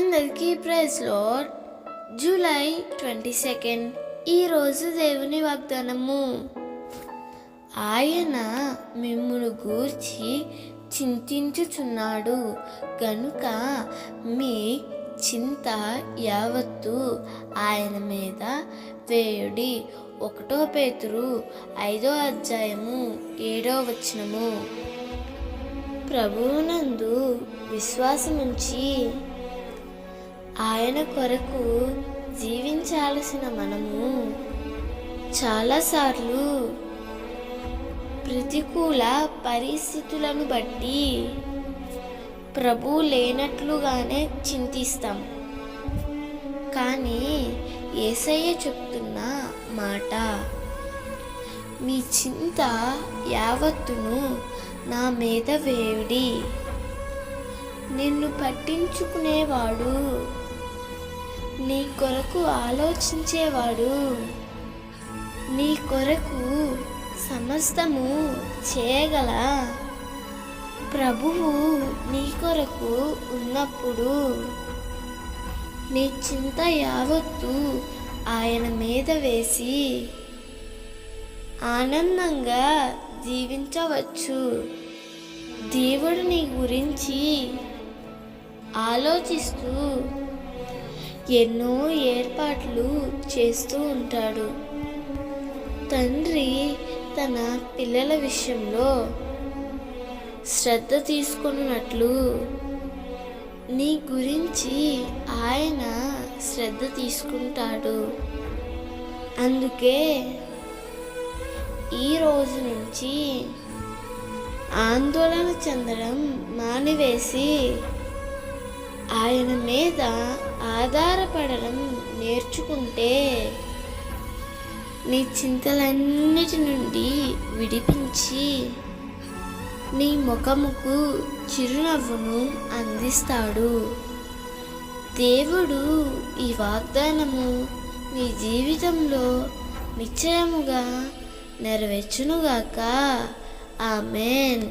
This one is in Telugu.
అందరికీ ప్రైజ్ లార్డ్. జూలై 22 ఈరోజు దేవుని వాగ్దానము. ఆయన మిమ్మును గూర్చి చింతించుచున్నాడు గనుక మీ చింత యావత్తు ఆయన మీద వేయుడి. 1 పేతురు 5:7 ప్రభువునందు విశ్వాసముంచి ఆయన కొరకు జీవించాల్సిన మనము చాలాసార్లు ప్రతికూల పరిస్థితులను బట్టి ప్రభువు లేనట్లుగానే చింతిస్తాం. కానీ యేసయ్య చెప్తున్న మాట, మీ చింత యావత్తును నా మీద వేయుడి. నిన్ను పట్టించుకునేవాడు, నీ కొరకు ఆలోచించేవాడు, నీ కొరకు సమస్తము చేయగల ప్రభువు నీ కొరకు ఉన్నప్పుడు నీ చింత యావత్తు ఆయన మీద వేసి ఆనందంగా జీవించవచ్చు. దేవుడు నీ గురించి ఆలోచిస్తూ ఎన్నో ఏర్పాట్లు చేస్తూ ఉంటాడు. తండ్రి తన పిల్లల విషయంలో శ్రద్ధ తీసుకున్నట్లు నీ గురించి ఆయన శ్రద్ధ తీసుకుంటాడు. అందుకే ఈ రోజు నుంచి ఆందోళన చెందడం మానివేసి ఆయన మీద ఆధారపడడం నేర్చుకుంటే నీ చింతలన్నిటి నుండి విడిపించి నీ ముఖముకు చిరునవ్వును అందిస్తాడు. దేవుడు ఈ వాగ్దానము నీ జీవితంలో నిశ్చయముగా నెరవేర్చునుగాక. ఆమేన్.